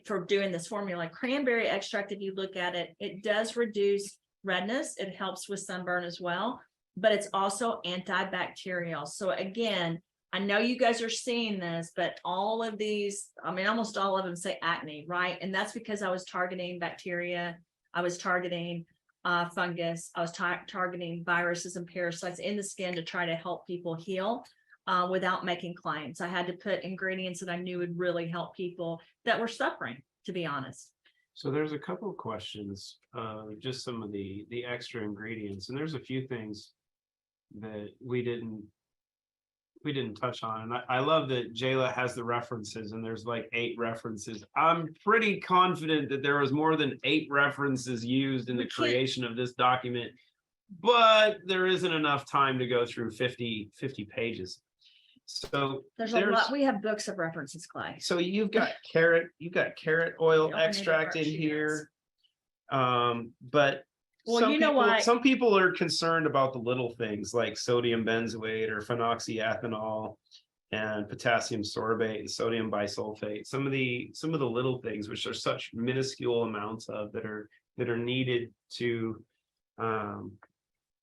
for doing this formula. Cranberry extract, if you look at it, it does reduce redness. It helps with sunburn as well, but it's also antibacterial. So again, I know you guys are seeing this, but all of these, I mean, almost all of them say acne, right? And that's because I was targeting bacteria. I was targeting fungus. I was targeting viruses and parasites in the skin to try to help people heal without making claims. I had to put ingredients that I knew would really help people that were suffering, to be honest. So there's a couple of questions, just some of the extra ingredients, and there's a few things that we didn't touch on. And I love that Jayla has the references, and there's like 8 references. I'm pretty confident that there was more than 8 references used in the creation of this document, but there isn't enough time to go through 50 pages. So There's a lot. We have books of references, Clay. so you've got carrot oil You don't need extract the in worksheets. here. But Well, some you know people, why- some people are concerned about the little things like sodium benzoate or phenoxyethanol and potassium sorbate and sodium bisulfate. Some of the little things, which are such minuscule amounts of that are needed to.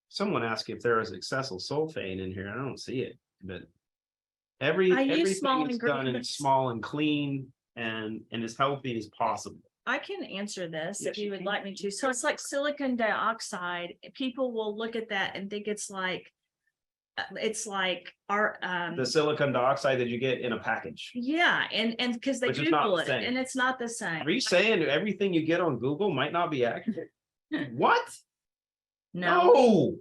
Someone asked if there is accessible sulfate in here. I don't see it, but I use everything small is done and ingredients. it's small and clean and as healthy as possible. I can answer this Yes, if you you would can. like me to. So it's like silicon dioxide. People will look at that and think it's like our The silicon dioxide that you get in a package. yeah, and because they Which is not Google the it same. and it's not the same. Are you saying everything you get on Google might not be accurate? What? No. No.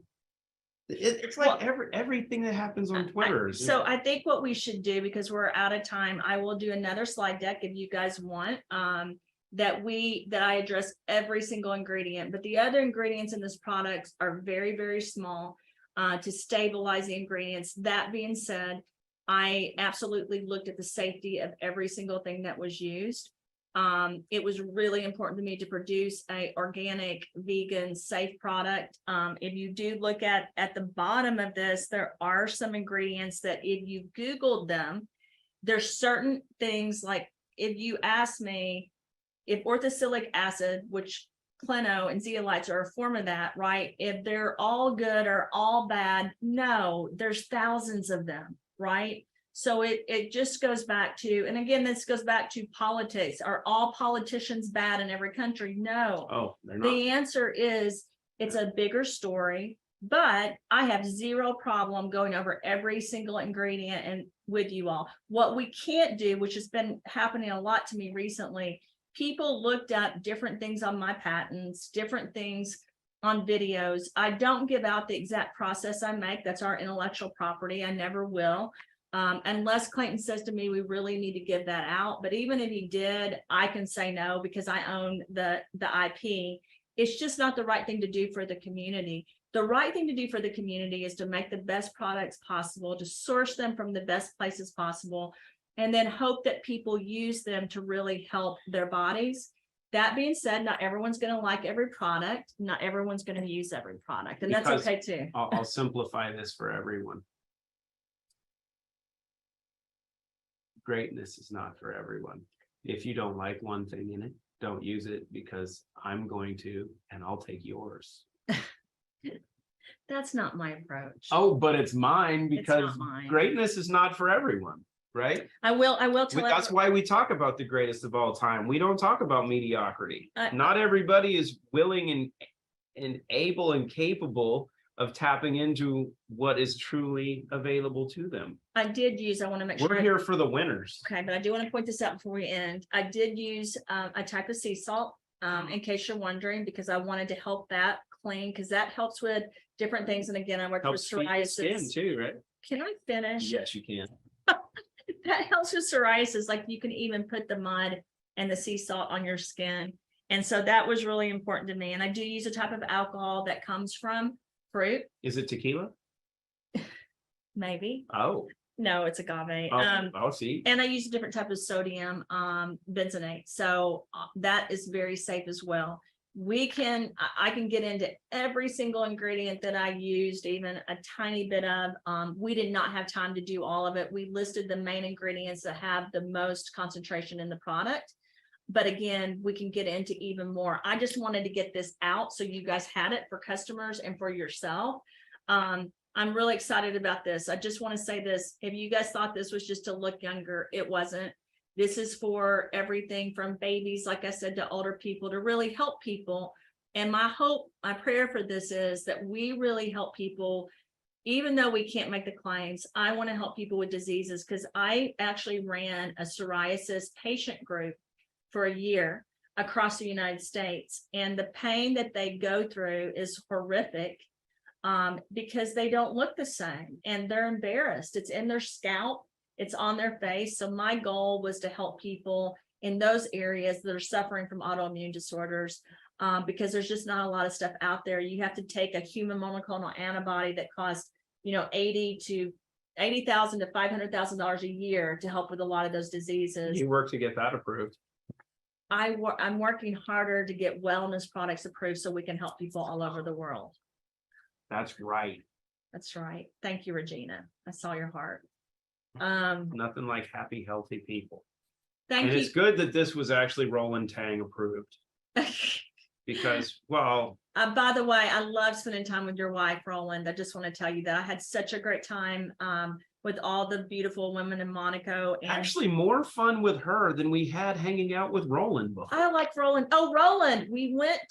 It's like Well, everything that happens on Twitter. is- So I think what we should do, because we're out of time, I will do another slide deck if you guys want. That I address every single ingredient, but the other ingredients in this product are very, very small to stabilize the ingredients. That being said, I absolutely looked at the safety of every single thing that was used. It was really important to me to produce a organic, vegan, safe product. If you do look at the bottom of this, there are some ingredients that if you Googled them, there's certain things like if you ask me if orthosilic acid, which Pleno and zeolites are a form of that, right? If they're all good or all bad, no, there's thousands of them, right? So it just goes back to, and again, this goes back to politics. Are all politicians bad in every country? No. Oh, they're not. The answer is it's a bigger story, but I have zero problem going over every single ingredient and with you all. What we can't do, which has been happening a lot to me recently, people looked at different things on my patents, different things on videos. I don't give out the exact process I make. That's our intellectual property. I never will. Unless Clayton says to me, we really need to give that out. But even if he did, I can say no because I own the IP. It's just not the right thing to do for the community. The right thing to do for the community is to make the best products possible, to source them from the best places possible, and then hope that people use them to really help their bodies. That being said, not everyone's going to like every product. Not everyone's going to use every product, and that's Because okay too. I'll simplify this for everyone. Greatness is not for everyone. If you don't like one thing in it, don't use it because I'm going to, and I'll take yours. That's not my approach. Oh, but it's mine It's because not mine. greatness is not for everyone, right? I will tell That's why we talk about the greatest of all time. We don't talk about mediocrity. Not everybody is willing and able and capable of tapping into what is truly available to them. I want to make sure. We're here for the winners. Okay, but I do want to point this out before we end. I did use a type of sea salt, in case you're wondering, because I wanted to help that clean, because that helps with different things. And again, I work with Helps feed the skin psoriasis. too, right? Can I finish? Yes, you can. That helps with psoriasis. Like you can even put the mud and the sea salt on your skin. And so that was really important to me. And I do use a type of alcohol that comes from fruit, Is it tequila? maybe. Oh, No, it's agave. I'll see. And I use a different type of sodium benzoate. So that is very safe as well. I can get into every single ingredient that I used, even a tiny bit of. We did not have time to do all of it. We listed the main ingredients that have the most concentration in the product. But again, we can get into even more. I just wanted to get this out so you guys had it for customers and for yourself. I'm really excited about this. I just want to say this. If you guys thought this was just to look younger, it wasn't. This is for everything from babies, like I said, to older people, to really help people. And my hope, my prayer for this is that we really help people, even though we can't make the claims. I want to help people with diseases because I actually ran a psoriasis patient group for a year. across the United States. And the pain that they go through is horrific because they don't look the same and they're embarrassed. It's in their scalp, it's on their face. So my goal was to help people in those areas that are suffering from autoimmune disorders because there's just not a lot of stuff out there. You have to take a human monoclonal antibody that costs, $80,000 to $500,000 a year to help with a lot of those diseases. You work to get that approved. I'm working harder to get wellness products approved so we can help people all over the world. That's right. That's right. Thank you, Regina. I saw your heart. Nothing like happy, healthy people. Thank And you. it's good that this was actually Roland Tang approved because, well, By the way, I love spending time with your wife, Roland. I just want to tell you that I had such a great time with all the beautiful women in Monaco. And actually more fun with her than we had hanging out with Roland before. I like Roland. Oh, Roland, we went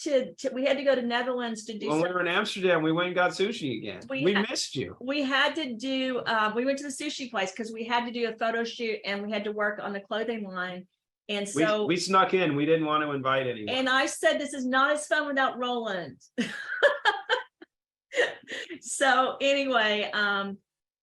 we had to go to Netherlands to do When we something. were in Amsterdam, we went and got sushi again. We missed you. We had to do, we went to the sushi place because we had to do a photo shoot and we had to work on the clothing line. And so We snuck in. We didn't want to invite anyone. and I said, this is not as fun without Roland. So anyway,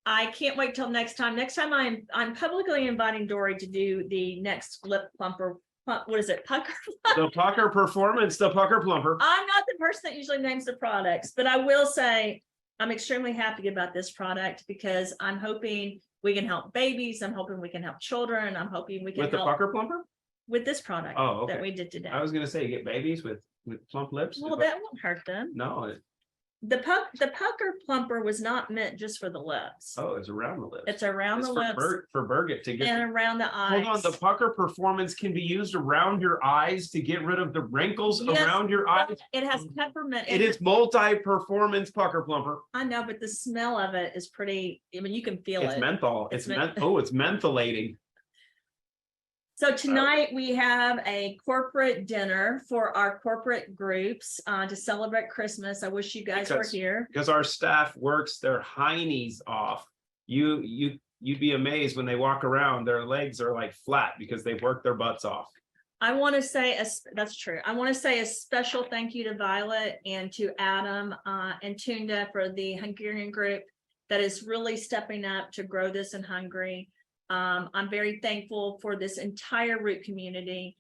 I can't wait till next time. Next time I'm publicly inviting Dory to do the next lip plumper. What is it? Pucker? The pucker performance, the pucker plumper. I'm not the person that usually names the products, but I will say I'm extremely happy about this product because I'm hoping we can help babies. I'm hoping we can help children. I'm hoping we can With the help pucker plumper? with this product Oh, okay. that we did today. I was gonna say, get babies with plump lips. Well, that won't hurt them. No, The pucker plumper was not meant just for the lips. oh, it's around the lips. It's around the lips for Birgit to get. and around the eyes. Hold on, the pucker performance can be used around your eyes to get rid of the wrinkles Yes, around your eyes. It has peppermint. It is multi-performance pucker plumper. I know, but the smell of it is pretty. I mean, you can feel It's it. menthol. It's it's mentholating. So tonight we have a corporate dinner for our corporate groups to celebrate Christmas. I wish you guys were here. Because our staff works their heinies off. You'd be amazed when they walk around, their legs are like flat because they've worked their butts off. I want to say, that's true. I want to say a special thank you to Violet and to Adam and Tunda for the Hungarian group that is really stepping up to grow this in Hungary. I'm very thankful for this entire root community.